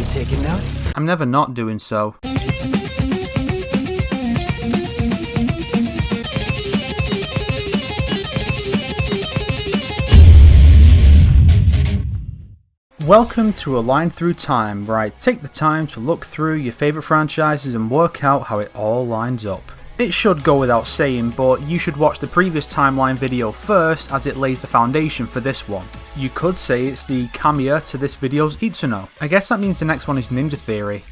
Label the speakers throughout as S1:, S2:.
S1: You taking notes?
S2: I'm never not doing so. Welcome to A Line Through Time, where I take the time to look through your favourite franchises and work out how it all lines up. It should go without saying, but you should watch the previous timeline video first, as it lays the foundation for this one. You could say it's the cameo to this video's Itsuno. I guess that means the next one is Ninja Theory.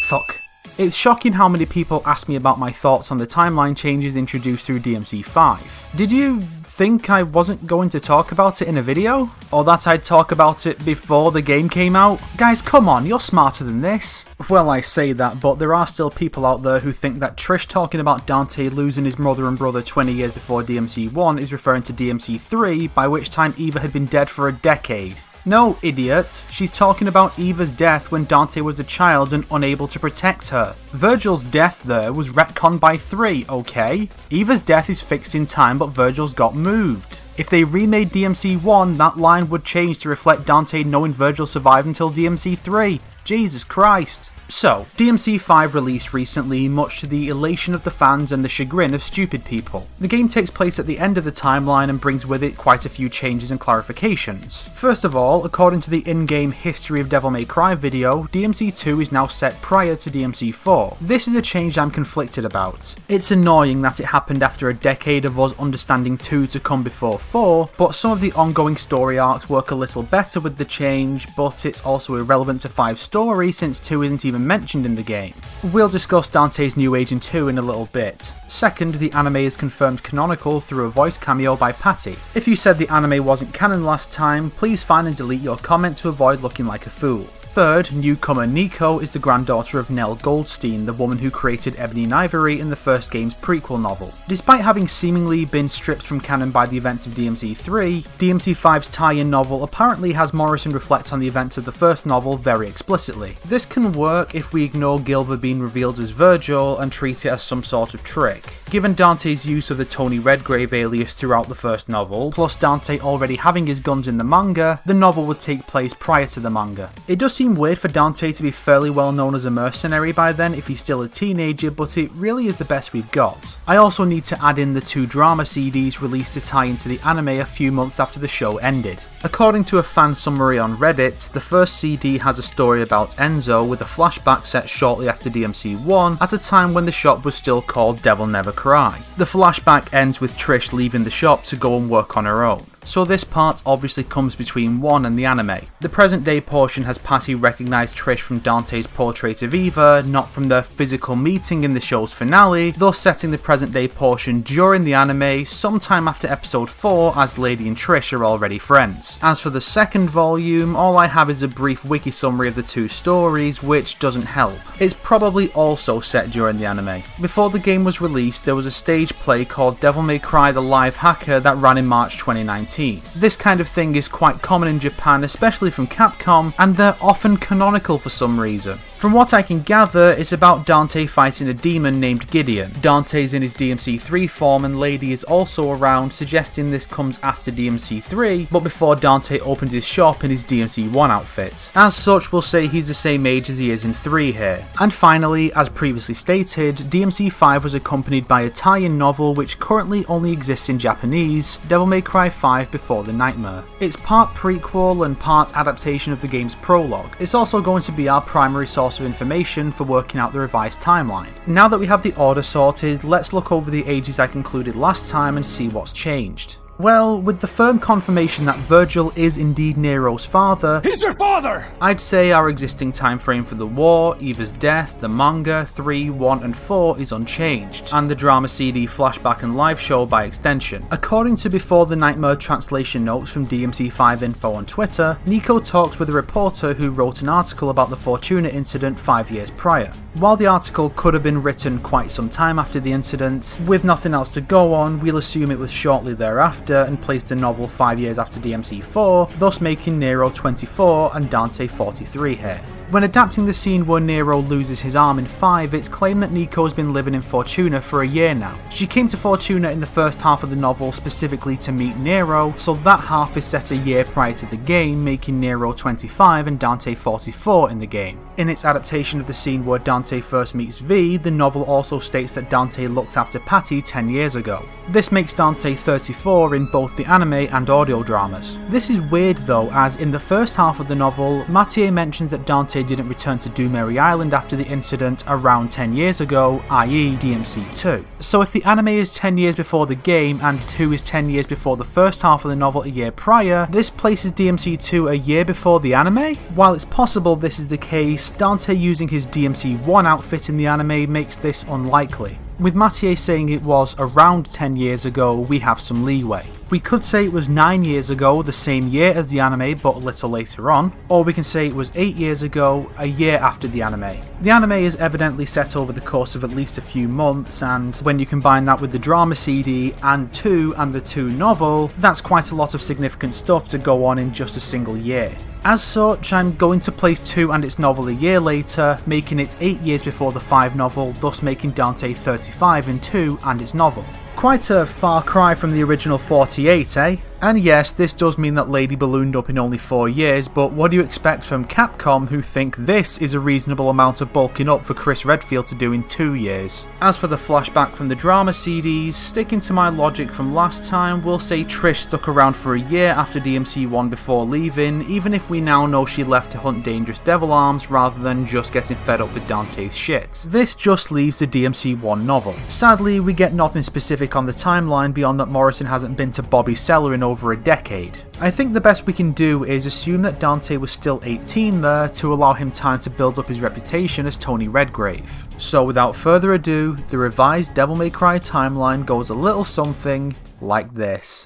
S2: Fuck. It's shocking how many people ask me about my thoughts on the timeline changes introduced through DMC5. Did you think I wasn't going to talk about it in a video? Or that I'd talk about it before the game came out? Guys, come on, you're smarter than this. Well, I say that, but there are still people out there who think that Trish talking about Dante losing his mother and brother 20 years before DMC1 is referring to DMC3, by which time Eva had been dead for a decade. No, idiot. She's talking about Eva's death when Dante was a child and unable to protect her. Virgil's death there was retconned by 3, okay? Eva's death is fixed in time, but Virgil's got moved. If they remade DMC1, that line would change to reflect Dante knowing Virgil survived until DMC3. Jesus Christ. So, DMC5 released recently, much to the elation of the fans and the chagrin of stupid people. The game takes place at the end of the timeline and brings with it quite a few changes and clarifications. First of all, according to the in-game History of Devil May Cry video, DMC2 is now set prior to DMC4. This is a change I'm conflicted about. It's annoying that it happened after a decade of us understanding 2 to come before 4, but some of the ongoing story arcs work a little better with the change, but it's also irrelevant to 5's story since 2 isn't even mentioned in the game. We'll discuss Dante's new age in 2 in a little bit. Second, the anime is confirmed canonical through a voice cameo by Patty. If you said the anime wasn't canon last time, please find and delete your comment to avoid looking like a fool. Third, newcomer Nico is the granddaughter of Nell Goldstein, the woman who created Ebony and Ivory in the first game's prequel novel. Despite having seemingly been stripped from canon by the events of DMC3, DMC5's tie-in novel apparently has Morrison reflect on the events of the first novel very explicitly. This can work if we ignore Gilva being revealed as Virgil and treat it as some sort of trick. Given Dante's use of the Tony Redgrave alias throughout the first novel, plus Dante already having his guns in the manga, the novel would take place prior to the manga. It does seem weird for Dante to be fairly well known as a mercenary by then if he's still a teenager, but it really is the best we've got. I also need to add in the 2 drama CDs released to tie into the anime a few months after the show ended. According to a fan summary on Reddit, the first CD has a story about Enzo with a flashback set shortly after DMC1 at a time when the shop was still called Devil Never Cry. The flashback ends with Trish leaving the shop to go and work on her own. So this part obviously comes between 1 and the anime. The present day portion has Patty recognise Trish from Dante's portrait of Eva, not from their physical meeting in the show's finale, thus setting the present day portion during the anime, sometime after episode 4, as Lady and Trish are already friends. As for the second volume, all I have is a brief wiki summary of the 2 stories, which doesn't help. It's probably also set during the anime. Before the game was released, there was a stage play called Devil May Cry the Live Hacker that ran in March 2019. This kind of thing is quite common in Japan, especially from Capcom, and they're often canonical for some reason. From what I can gather, it's about Dante fighting a demon named Gideon. Dante's in his DMC3 form and Lady is also around, suggesting this comes after DMC3, but before Dante opens his shop in his DMC1 outfit. As such, we'll say he's the same age as he is in 3 here. And finally, as previously stated, DMC5 was accompanied by a tie-in novel which currently only exists in Japanese, Devil May Cry 5 Before the Nightmare. It's part prequel and part adaptation of the game's prologue. It's also going to be our primary source of information for working out the revised timeline. Now that we have the order sorted, let's look over the ages I concluded last time and see what's changed. Well, with the firm confirmation that Virgil is indeed Nero's father,
S1: He's your father!
S2: I'd say our existing time frame for the war, Eva's death, the manga, 3, 1 and 4 is unchanged, and the drama CD, flashback and live show by extension. According to Before the Nightmare translation notes from DMC5 Info on Twitter, Nico talks with a reporter who wrote an article about the Fortuna incident 5 years prior. While the article could have been written quite some time after the incident, with nothing else to go on, we'll assume it was shortly thereafter and place the novel 5 years after DMC4, thus making Nero 24 and Dante 43 here. When adapting the scene where Nero loses his arm in 5, it's claimed that Nico has been living in Fortuna for a year now. She came to Fortuna in the first half of the novel specifically to meet Nero, so that half is set a year prior to the game, making Nero 25 and Dante 44 in the game. In its adaptation of the scene where Dante first meets V, the novel also states that Dante looked after Patty 10 years ago. This makes Dante 34 in both the anime and audio dramas. This is weird though, as in the first half of the novel, Mathieu mentions that Dante didn't return to Dumeri Island after the incident around 10 years ago, i.e. DMC 2. So if the anime is 10 years before the game and 2 is 10 years before the first half of the novel a year prior, this places DMC 2 a year before the anime? While it's possible this is the case, Dante using his DMC 1 outfit in the anime makes this unlikely. With Mathieu saying it was around 10 years ago, we have some leeway. We could say it was 9 years ago, the same year as the anime but a little later on, or we can say it was 8 years ago, a year after the anime. The anime is evidently set over the course of at least a few months, and when you combine that with the drama CD and 2 and the 2 novel, that's quite a lot of significant stuff to go on in just a single year. As such, I'm going to place 2 and its novel a year later, making it 8 years before the 5 novel, thus making Dante 35 in 2 and its novel. Quite a far cry from the original 48, eh? And yes, this does mean that Lady ballooned up in only 4 years, but what do you expect from Capcom, who think this is a reasonable amount of bulking up for Chris Redfield to do in 2 years? As for the flashback from the drama CDs, sticking to my logic from last time, we'll say Trish stuck around for a year after DMC 1 before leaving, even if we now know she left to hunt dangerous devil arms rather than just getting fed up with Dante's shit. This just leaves the DMC 1 novel. Sadly, we get nothing specific on the timeline beyond that Morrison hasn't been to Bobby's cellar in over a decade. I think the best we can do is assume that Dante was still 18 there to allow him time to build up his reputation as Tony Redgrave. So without further ado, the revised Devil May Cry timeline goes a little something like this.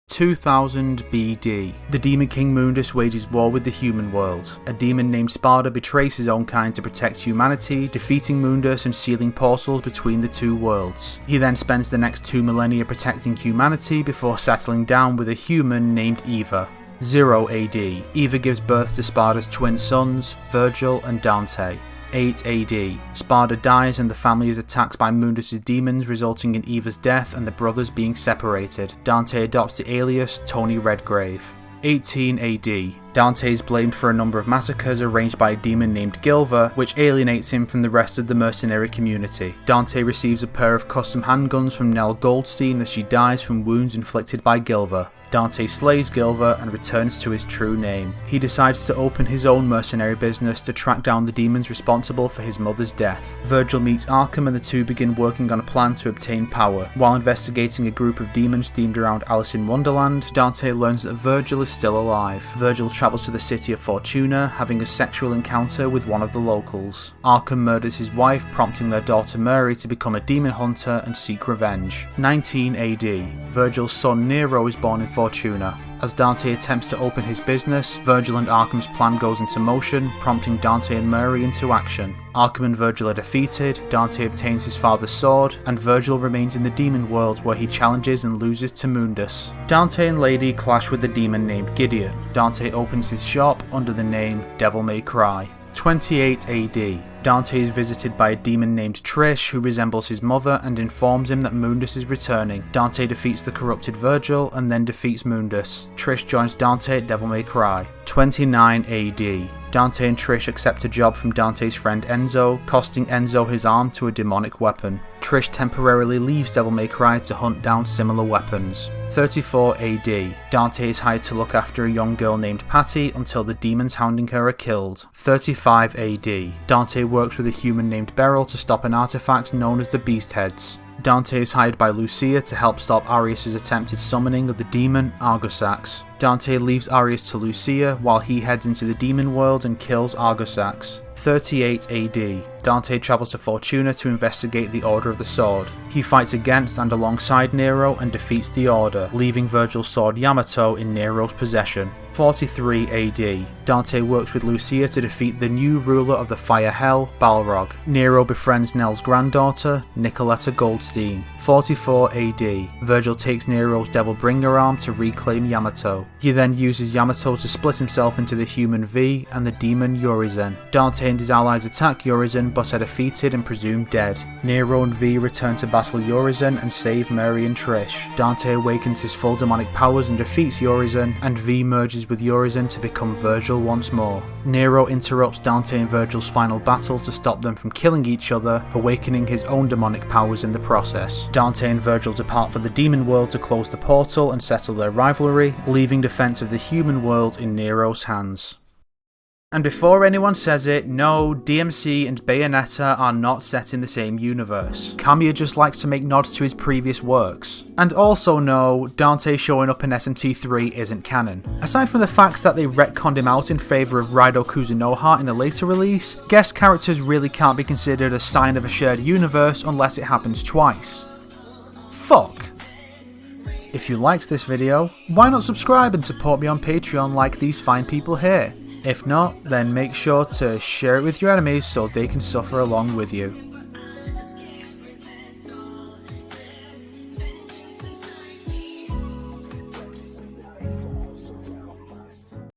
S2: 2000 BD. The Demon King Mundus wages war with the human world. A demon named Sparda betrays his own kind to protect humanity, defeating Mundus and sealing portals between the two worlds. He then spends the next 2 millennia protecting humanity before settling down with a human named Eva. 0 AD. Eva gives birth to Sparda's twin sons, Virgil and Dante. 8 AD. Sparda dies and the family is attacked by Mundus' demons, resulting in Eva's death and the brothers being separated. Dante adopts the alias Tony Redgrave. 18 AD. Dante is blamed for a number of massacres arranged by a demon named Gilva, which alienates him from the rest of the mercenary community. Dante receives a pair of custom handguns from Nell Goldstein as she dies from wounds inflicted by Gilva. Dante slays Gilva and returns to his true name. He decides to open his own mercenary business to track down the demons responsible for his mother's death. Virgil meets Arkham and the two begin working on a plan to obtain power. While investigating a group of demons themed around Alice in Wonderland, Dante learns that Virgil is still alive. Virgil travels to the city of Fortuna, having a sexual encounter with one of the locals. Arkham murders his wife, prompting their daughter Mary to become a demon hunter and seek revenge. 19 AD. Virgil's son Nero is born in Fortuna. As Dante attempts to open his business, Virgil and Arkham's plan goes into motion, prompting Dante and Mary into action. Arkham and Virgil are defeated, Dante obtains his father's sword, and Virgil remains in the demon world where he challenges and loses to Mundus. Dante and Lady clash with a demon named Gideon. Dante opens his shop under the name Devil May Cry. 28 AD. Dante is visited by a demon named Trish who resembles his mother and informs him that Mundus is returning. Dante defeats the corrupted Virgil and then defeats Mundus. Trish joins Dante at Devil May Cry. 29 AD. Dante and Trish accept a job from Dante's friend Enzo, costing Enzo his arm to a demonic weapon. Trish temporarily leaves Devil May Cry to hunt down similar weapons. 34 AD. Dante is hired to look after a young girl named Patty until the demons hounding her are killed. 35 AD. Dante works with a human named Beryl to stop an artifact known as the Beast Heads. Dante is hired by Lucia to help stop Arius' attempted summoning of the demon Argosax. Dante leaves Arius to Lucia while he heads into the demon world and kills Argosax. 38 AD. Dante travels to Fortuna to investigate the Order of the Sword. He fights against and alongside Nero and defeats the Order, leaving Virgil's sword Yamato in Nero's possession. 43 AD. Dante works with Lucia to defeat the new ruler of the Fire Hell, Balrog. Nero befriends Nell's granddaughter, Nicoletta Goldstein. 44 AD. Virgil takes Nero's Devil Bringer arm to reclaim Yamato. He then uses Yamato to split himself into the human V and the demon Urizen. Dante and his allies attack Urizen but are defeated and presumed dead. Nero and V return to battle Urizen and save Mary and Trish. Dante awakens his full demonic powers and defeats Urizen, and V merges with Urizen to become Virgil once more. Nero interrupts Dante and Virgil's final battle to stop them from killing each other, awakening his own demonic powers in the process. Dante and Virgil depart for the demon world to close the portal and settle their rivalry, leaving defense of the human world in Nero's hands. And before anyone says it, no, DMC and Bayonetta are not set in the same universe. Kamiya just likes to make nods to his previous works. And also no, Dante showing up in SMT3 isn't canon. Aside from the fact that they retconned him out in favour of Raido Kuzunoha in a later release, guest characters really can't be considered a sign of a shared universe unless it happens twice. Fuck. If you liked this video, why not subscribe and support me on Patreon like these fine people here? If not, then make sure to share it with your enemies so they can suffer along with you.